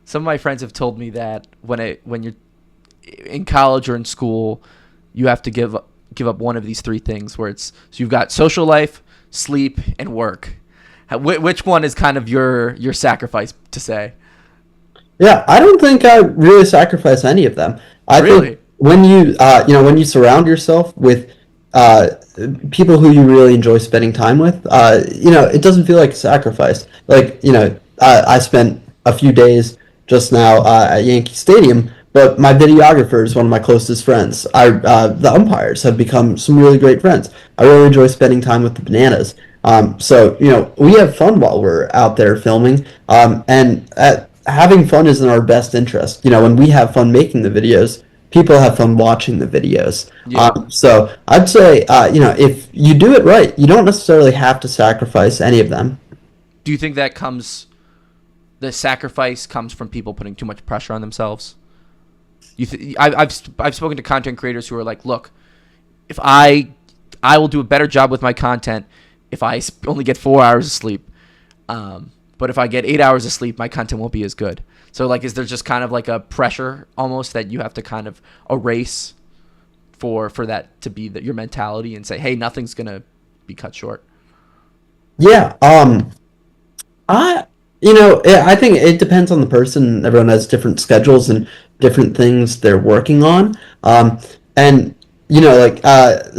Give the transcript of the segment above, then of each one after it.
Some of my friends have told me that when you're in college or in school, you have to give up one of these three things. Where it's so you've got social life, sleep, and work. Which one is kind of your sacrifice to say? Yeah, I don't think I really sacrifice any of them. I think Really? when when you surround yourself with uh, people who you really enjoy spending time with, it doesn't feel like a sacrifice. Like, I spent a few days just now at Yankee Stadium, but my videographer is one of my closest friends. The umpires have become some really great friends. I really enjoy spending time with the Bananas. So, we have fun while we're out there filming, and having fun is in our best interest. When we have fun making the videos, people have fun watching the videos. Yeah. So I'd say, if you do it right, you don't necessarily have to sacrifice any of them. Do you think the sacrifice comes from people putting too much pressure on themselves? I've spoken to content creators who are like, look, if I will do a better job with my content if I only get 4 hours of sleep. But if I get 8 hours of sleep, my content won't be as good. So like, is there just kind of like a pressure almost that you have to kind of erase for that to be your mentality and say, hey, nothing's gonna be cut short? Yeah. I think it depends on the person. Everyone has different schedules and different things they're working on. And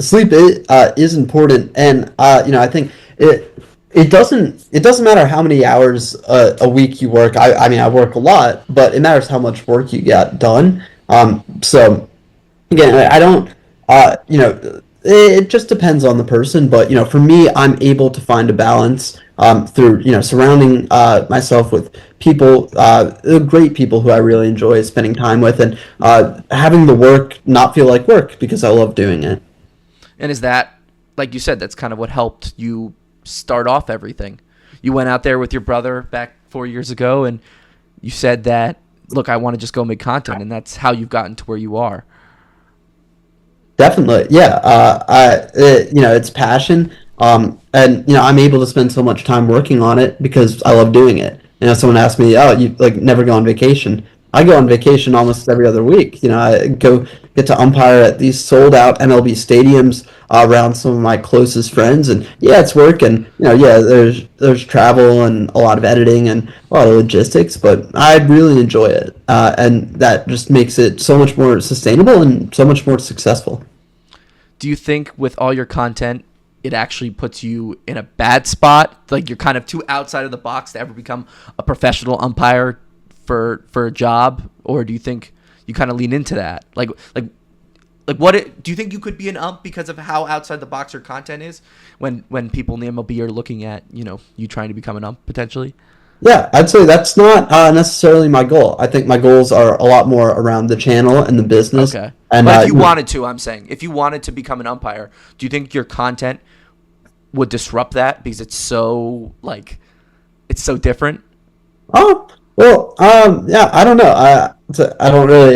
sleep is important. And I think it doesn't matter how many hours a week you work. I mean, I work a lot, but it matters how much work you get done. So again, I don't, it just depends on the person. But for me, I'm able to find a balance through surrounding myself with people, great people who I really enjoy spending time with, and having the work not feel like work because I love doing it. And is that, like you said, that's kind of what helped you start off everything? You went out there with your brother back 4 years ago, and you said that, look, I want to just go make content, and that's how you've gotten to where you are. Definitely, yeah. It's passion, and I'm able to spend so much time working on it because I love doing it. Someone asked me, "Oh, you like never go on vacation?" I go on vacation almost every other week. I go get to umpire at these sold out MLB stadiums around some of my closest friends, and yeah, it's work, and yeah, there's travel and a lot of editing and a lot of logistics, but I really enjoy it, and that just makes it so much more sustainable and so much more successful. Do you think with all your content, it actually puts you in a bad spot? Like, you're kind of too outside of the box to ever become a professional umpire for a job, or do you think you kind of lean into that? Do you think you could be an ump because of how outside the box your content is when people in the MLB are looking at you trying to become an ump potentially? Yeah, I'd say that's not necessarily my goal. I think my goals are a lot more around the channel and the business. Okay. And But if you wanted to, I'm saying, if you wanted to become an umpire, do you think your content would disrupt that because it's so different? oh well, yeah, I don't know. I don't really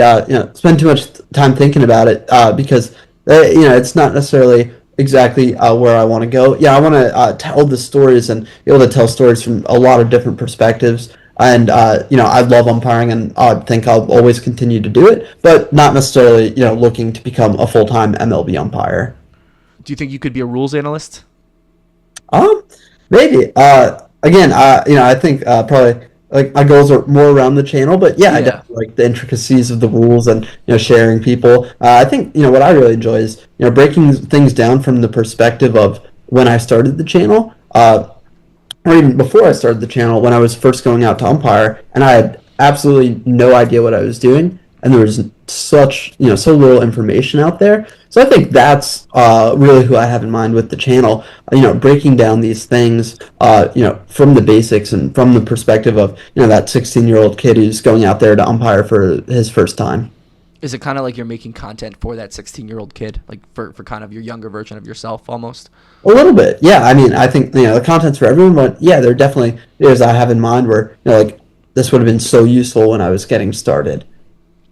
spend too much time thinking about it because it's not necessarily exactly where I want to go. Yeah, I want to tell the stories and be able to tell stories from a lot of different perspectives. And I love umpiring, and I think I'll always continue to do it, but not necessarily looking to become a full time MLB umpire. Do you think you could be a rules analyst? Um, Maybe. Again, I think probably like my goals are more around the channel, but yeah, I Yeah. definitely like the intricacies of the rules and sharing people. I think what I really enjoy is breaking things down from the perspective of when I started the channel, or even before I started the channel when I was first going out to umpire, and I had absolutely no idea what I was doing, and there was so little information out there. So I think that's really who I have in mind with the channel. Breaking down these things, from the basics and from the perspective of that 16-year-old kid who's going out there to umpire for his first time. Is it kind of like you're making content for that 16-year-old kid, like for kind of your younger version of yourself almost? A little bit, yeah. I mean, I think the content's for everyone, but yeah, there are definitely videos I have in mind where like this would have been so useful when I was getting started.